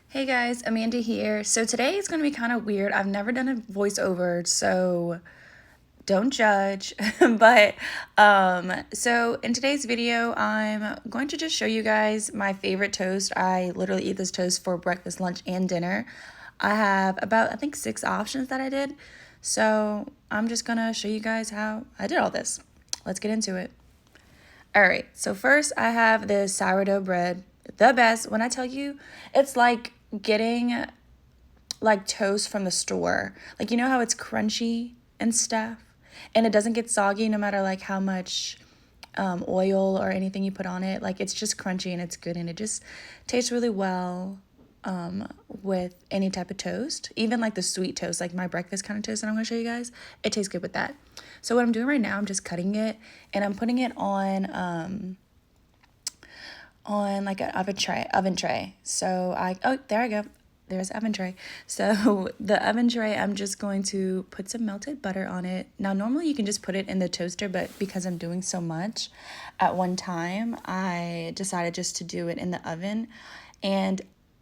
Hey guys, Amanda here. So today is going to be kind of weird. I've never done a voiceover, so don't judge. So in today's video, I'm going to just show you guys my favorite toast. I literally eat this toast for breakfast, lunch, and dinner. I have about, I think, 6 options that I did. So I'm just going to show you guys how I did all this. Let's get into it. All right, so first I have this sourdough bread, the best. When I tell you, it's like getting like toast from the store. Like, you know how it's crunchy and stuff, and it doesn't get soggy no matter like how much oil or anything you put on it. Like, it's just crunchy and it's good, and it just tastes really well with any type of toast, even like the sweet toast, like my breakfast kind of toast that I'm going to show you guys. It tastes good with that. So what I'm doing right now, I'm just cutting it and I'm putting it on like an oven tray. So there I go. There's oven tray. So the oven tray, I'm just going to put some melted butter on it. Now, normally you can just put it in the toaster, but because I'm doing so much at one time, I decided just to do it in the oven. And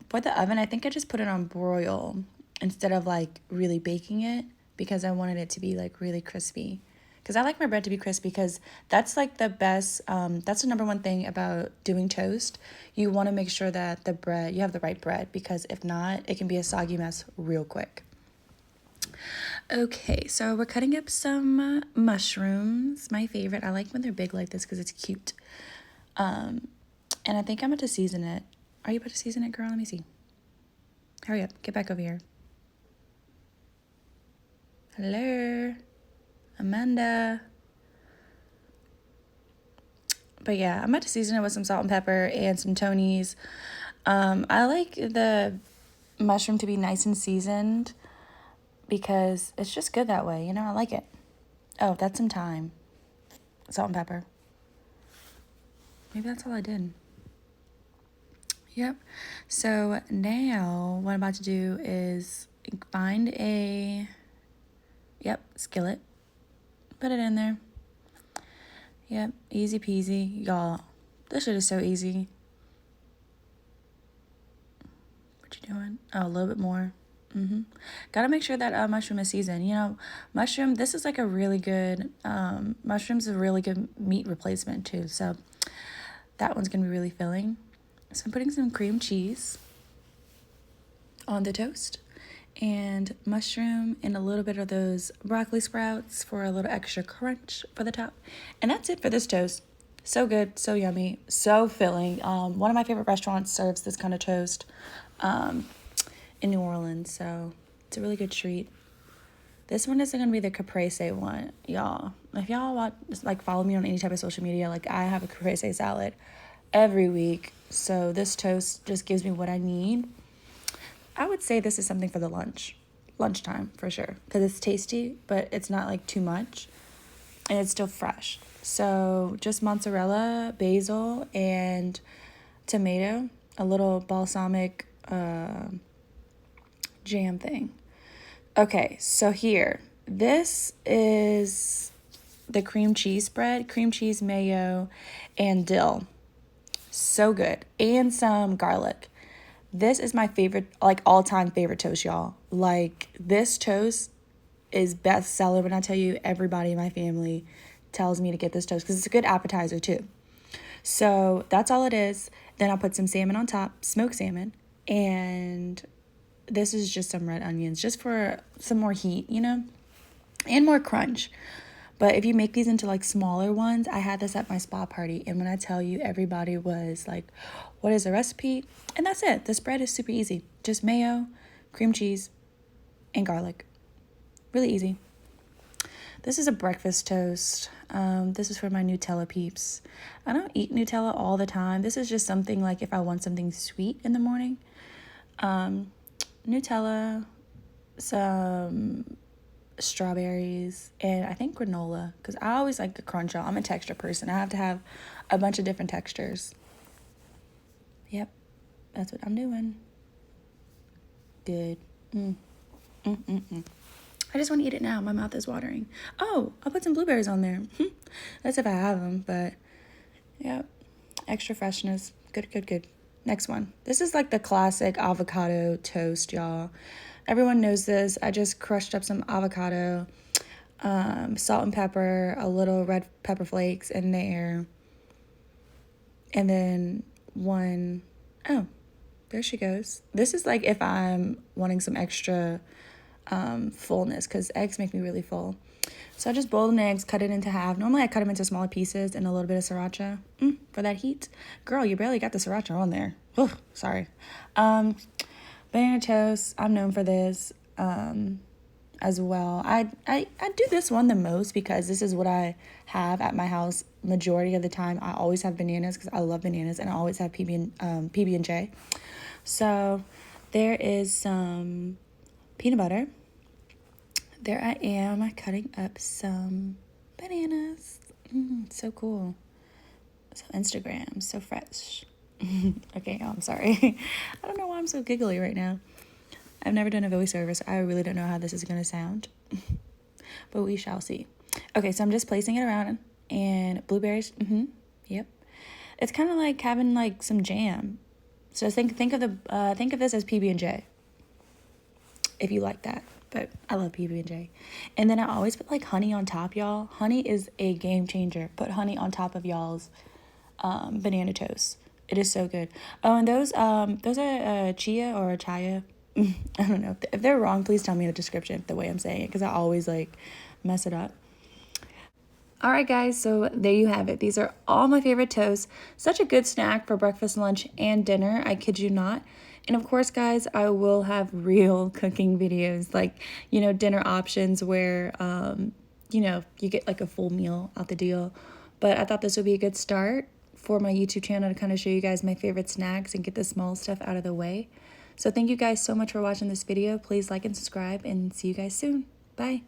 for the oven, I think I just put it on broil instead of like really baking it because I wanted it to be like really crispy. Because I like my bread to be crispy because that's like the best, that's the number one thing about doing toast. You want to make sure that you have the right bread, because if not, it can be a soggy mess real quick. Okay, so we're cutting up some mushrooms, my favorite. I like when they're big like this because it's cute. And I think I'm about to season it. Are you about to season it, girl? Let me see. Hurry up, get back over here. Hello? Amanda. But yeah, I'm about to season it with some salt and pepper and some Tony's. I like the mushroom to be nice and seasoned because it's just good that way. You know, I like it. Oh, that's some thyme. Salt and pepper. Maybe that's all I did. Yep. So now what I'm about to do is find a, skillet. Put it in there. Yep, easy peasy. Y'all, this shit is so easy. What you doing? Oh, a little bit more. Gotta make sure that mushroom is seasoned. You know, this is like a really good, mushroom's a really good meat replacement too. So that one's gonna be really filling. So I'm putting some cream cheese on the toast and mushroom and a little bit of those broccoli sprouts for a little extra crunch for the top. And that's it for this toast. So good, so yummy, so filling. One of my favorite restaurants serves this kind of toast in New Orleans, so it's a really good treat. This one isn't gonna be the caprese one, y'all. If y'all want, like, follow me on any type of social media, like, I have a caprese salad every week, so this toast just gives me what I need. I would say this is something for the lunchtime for sure, because it's tasty, but it's not like too much, and it's still fresh. So just mozzarella, basil, and tomato, a little balsamic jam thing. Okay, so here, this is the cream cheese spread, cream cheese, mayo, and dill. So good, and some garlic. This is my favorite, like, all-time favorite toast, y'all. Like, this toast is bestseller when I tell you everybody in my family tells me to get this toast because it's a good appetizer too. So that's all it is. Then I'll put some salmon on top, smoked salmon, and this is just some red onions just for some more heat, you know, and more crunch. But if you make these into like smaller ones, I had this at my spa party, and when I tell you, everybody was like, what is the recipe? And that's it. This bread is super easy. Just mayo, cream cheese, and garlic. Really easy. This is a breakfast toast. This is for my Nutella peeps. I don't eat Nutella all the time. This is just something like if I want something sweet in the morning. Nutella, some strawberries, and I think granola, because I always like the crunch. I'm a texture person. I have to have a bunch of different textures. Yep, that's what I'm doing. Good. I just want to eat it now. My mouth is watering. Oh, I'll put some blueberries on there. That's if I have them, but yeah, extra freshness. Good. next one. This is like the classic avocado toast, y'all. Everyone knows this. I just crushed up some avocado, salt and pepper, a little red pepper flakes in there. And then oh, there she goes. This is like if I'm wanting some extra fullness, because eggs make me really full. So I just boiled an eggs, cut it into half. Normally I cut them into smaller pieces and a little bit of sriracha for that heat. Girl, you barely got the sriracha on there. Oh, sorry. Banana toast, I'm known for this as well. I do this one the most because this is what I have at my house majority of the time. I always have bananas because I love bananas, and I always have PB&J. So there is some peanut butter. There I am cutting up some bananas. So cool. So Instagram, so fresh. Okay, I'm sorry. I don't know why I'm so giggly right now. I've never done a voiceover, so I really don't know how this is going to sound. But we shall see. Okay, so I'm just placing it around, and blueberries. Yep. It's kind of like having like some jam. So think of this as PB&J, if you like that. But I love PB&J. And then I always put like honey on top, y'all. Honey is a game changer. Put honey on top of y'all's banana toast. It is so good. Oh, and those are chia or chaya. I don't know. If they're wrong, please tell me in the description the way I'm saying it, because I always like mess it up. All right, guys, so there you have it. These are all my favorite toasts. Such a good snack for breakfast, lunch, and dinner. I kid you not. And of course, guys, I will have real cooking videos, like, dinner options where, you get like a full meal out the deal. But I thought this would be a good start for my YouTube channel to kind of show you guys my favorite snacks and get the small stuff out of the way. So thank you guys so much for watching this video. Please like and subscribe, and see you guys soon. Bye.